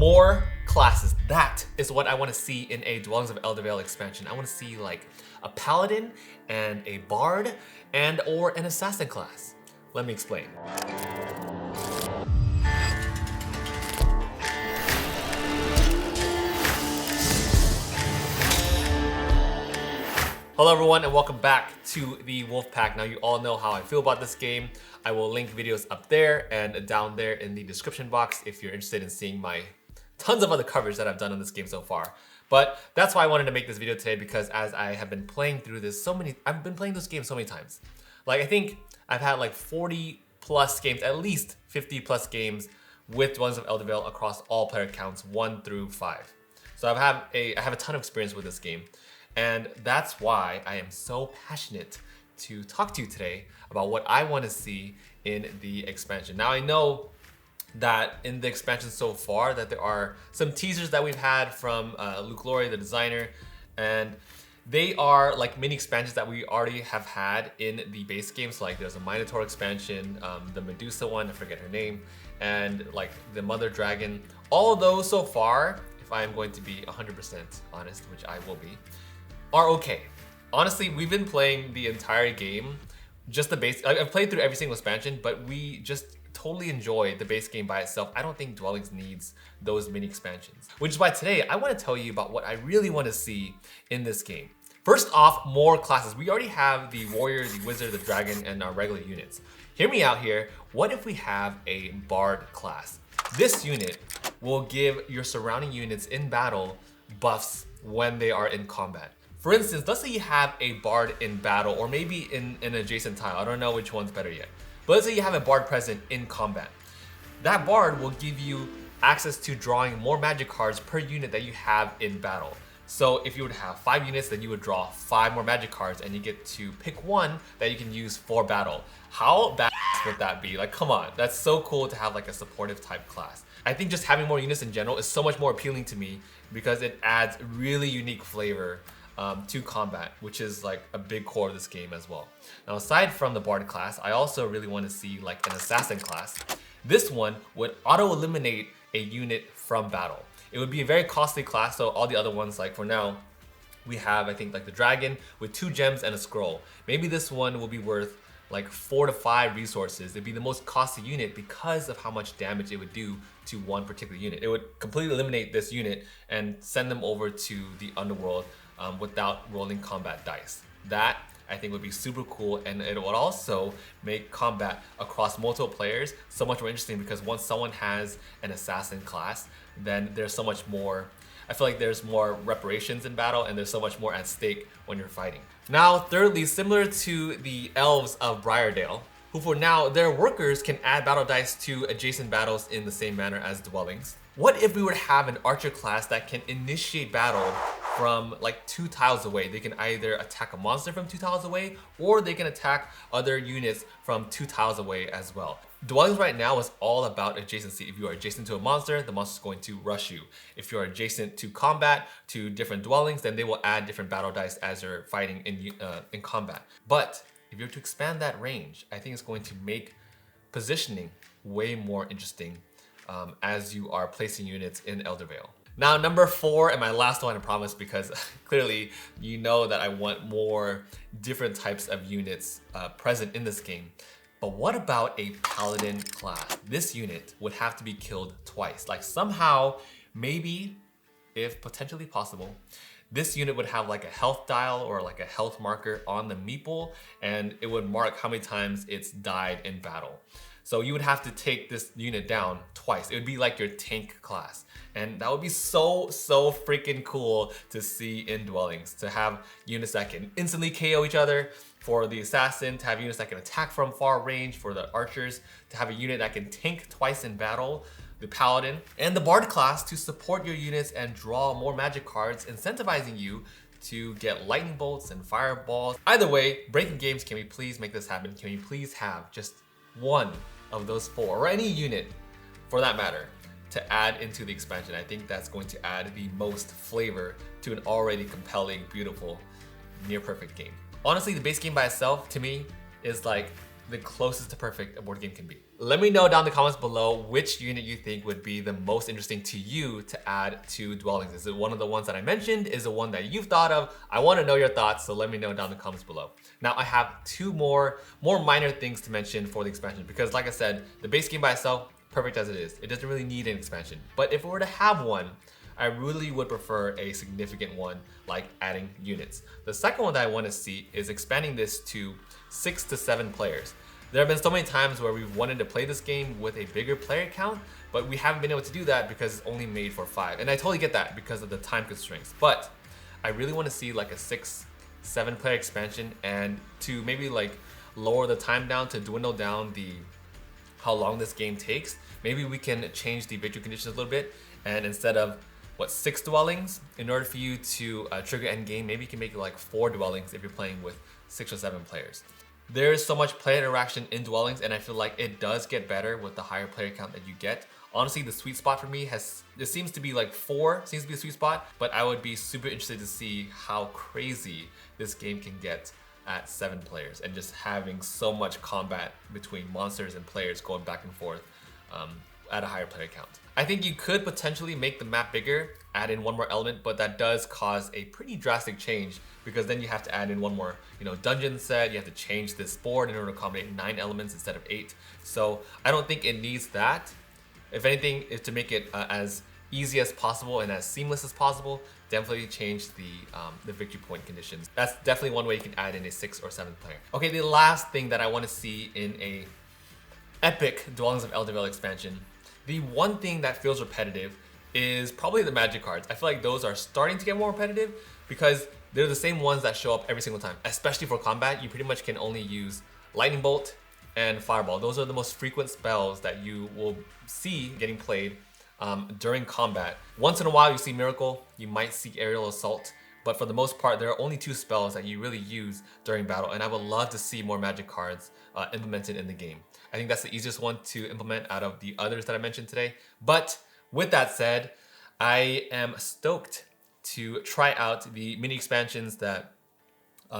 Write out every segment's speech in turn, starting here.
more classes. That is what I want to see in a Dwellings of Eldervale expansion. I want to see like a Paladin and a Bard and or an Assassin class. Let me explain. Hello everyone and welcome back to the Wolfpack. Now you all know how I feel about this game. I will link videos up there and down there in the description box if you're interested in seeing my tons of other coverage that I've done on this game so far. But that's why I wanted to make this video today, because as I have been playing through this I've been playing this game so many times. Like I think I've had like 40 plus games, at least 50 plus games with Dwellings of Eldervale across all player counts 1 through 5. So I have a ton of experience with this game. And that's why I am so passionate to talk to you today about what I want to see in the expansion. Now I know that in the expansion so far that there are some teasers that we've had from Luke Laurie, the designer, and they are like mini expansions that we already have had in the base game. So like there's a Minotaur expansion, the Medusa one, I forget her name, and like the Mother Dragon. All of those so far, if I am going to be 100% honest, which I will be, are okay. Honestly, we've been playing the entire game, just the base. I've played through every single expansion, but we just totally enjoy the base game by itself. I don't think Dwellings needs those mini expansions. Which is why today I want to tell you about what I really want to see in this game. First off, more classes. We already have the Warrior, the Wizard, the Dragon, and our regular units. Hear me out here. What if we have a Bard class? This unit will give your surrounding units in battle buffs when they are in combat. For instance, let's say you have a Bard in battle, or maybe in an adjacent tile. I don't know which one's better yet. But let's say you have a Bard present in combat. That Bard will give you access to drawing more magic cards per unit that you have in battle. So if you would have 5 units, then you would draw 5 more magic cards and you get to pick one that you can use for battle. How badass would that be? Like, come on, that's so cool to have like a supportive type class. I think just having more units in general is so much more appealing to me because it adds really unique flavor to combat, which is like a big core of this game as well. Now, aside from the Bard class, I also really want to see like an Assassin class. This one would auto-eliminate a unit from battle. It would be a very costly class, so all the other ones, like for now, we have, I think, like the Dragon with 2 gems and a scroll. Maybe this one will be worth like 4 to 5 resources. It'd be the most costly unit because of how much damage it would do to one particular unit. It would completely eliminate this unit and send them over to the underworld without rolling combat dice. That I think would be super cool, and it would also make combat across multiple players so much more interesting, because once someone has an Assassin class, then there's so much more. I feel like there's more reparations in battle and there's so much more at stake when you're fighting. Now, thirdly, similar to the Elves of Briardale, who for now, their workers can add battle dice to adjacent battles in the same manner as Dwellings. What if we were to have an Archer class that can initiate battle from like 2 tiles away? They can either attack a monster from 2 tiles away, or they can attack other units from 2 tiles away as well. Dwellings right now is all about adjacency. If you are adjacent to a monster, the monster is going to rush you. If you're adjacent to combat, to different dwellings, then they will add different battle dice as you're fighting in combat. But if you're to expand that range, I think it's going to make positioning way more interesting as you are placing units in Eldervale. Now, number 4, and my last one, I promise, because clearly you know that I want more different types of units present in this game. But what about a Paladin class? This unit would have to be killed twice. Like somehow, maybe, if potentially possible, this unit would have like a health dial or like a health marker on the meeple, and it would mark how many times it's died in battle. So you would have to take this unit down twice. It would be like your tank class. And that would be so freaking cool to see in Dwellings, to have units that can instantly KO each other, for the Assassin to have units that can attack from far range, for the Archers to have a unit that can tank twice in battle, the Paladin, and the Bard class to support your units and draw more magic cards, incentivizing you to get lightning bolts and fireballs. Either way, Breaking Games, can we please make this happen? Can we please have just one of those 4, or any unit for that matter, to add into the expansion? I think that's going to add the most flavor to an already compelling, beautiful, near perfect game. Honestly, the base game by itself, to me, is like the closest to perfect a board game can be. Let me know down in the comments below which unit you think would be the most interesting to you to add to Dwellings. Is it one of the ones that I mentioned? Is it one that you've thought of? I want to know your thoughts, so let me know down in the comments below. Now I have two more minor things to mention for the expansion, because like I said, the base game by itself, perfect as it is. It doesn't really need an expansion. But if we were to have one, I really would prefer a significant one, like adding units. The second one that I want to see is expanding this to 6 to 7 players. There have been so many times where we've wanted to play this game with a bigger player count, but we haven't been able to do that because it's only made for 5. And I totally get that because of the time constraints. But I really want to see like a 6, 7 player expansion, and to maybe like lower the time down, to dwindle down how long this game takes. Maybe we can change the victory conditions a little bit, and instead of 6 dwellings, in order for you to trigger endgame, maybe you can make it like 4 dwellings if you're playing with 6 or 7 players. There's so much player interaction in Dwellings, and I feel like it does get better with the higher player count that you get. Honestly, the sweet spot for me it seems to be like 4 seems to be a sweet spot, but I would be super interested to see how crazy this game can get at 7 players, and just having so much combat between monsters and players going back and forth at a higher player count. I think you could potentially make the map bigger, add in one more element, but that does cause a pretty drastic change, because then you have to add in one more, dungeon set. You have to change this board in order to accommodate 9 elements instead of 8. So I don't think it needs that. If anything, is to make it as easy as possible and as seamless as possible, definitely change the victory point conditions. That's definitely one way you can add in a 6 or 7 player. Okay, the last thing that I want to see in a epic Dwellings of Eldervale expansion, the one thing that feels repetitive is probably the magic cards. I feel like those are starting to get more repetitive because they're the same ones that show up every single time. Especially for combat, you pretty much can only use Lightning Bolt and Fireball. Those are the most frequent spells that you will see getting played during combat. Once in a while you see Miracle, you might see Aerial Assault, but for the most part there are only 2 spells that you really use during battle, and I would love to see more magic cards implemented in the game. I think that's the easiest one to implement out of the others that I mentioned today. But with that said, I am stoked to try out the mini expansions that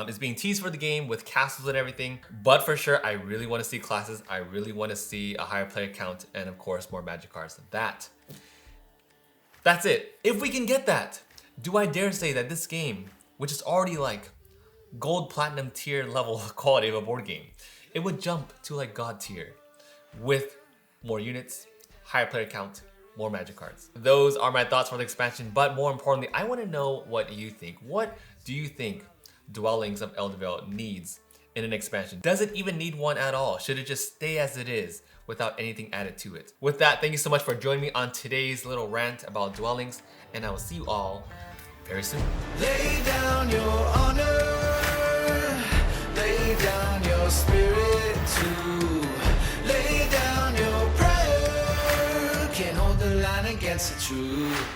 is being teased for the game with castles and everything. But for sure, I really want to see classes. I really want to see a higher player count, and of course more magic cards than that. That's it. If we can get that, do I dare say that this game, which is already like gold platinum tier level quality of a board game, it would jump to like god tier with more units, higher player count, more magic cards. Those are my thoughts for the expansion, but more importantly, I want to know what you think. What do you think Dwellings of Eldervale needs in an expansion? Does it even need one at all? Should it just stay as it is without anything added to it? With that, thank you so much for joining me on today's little rant about Dwellings, and I will see you all very soon. Lay down your honor, lay down your spirit too, lay down your prayer, can't hold the line against the truth.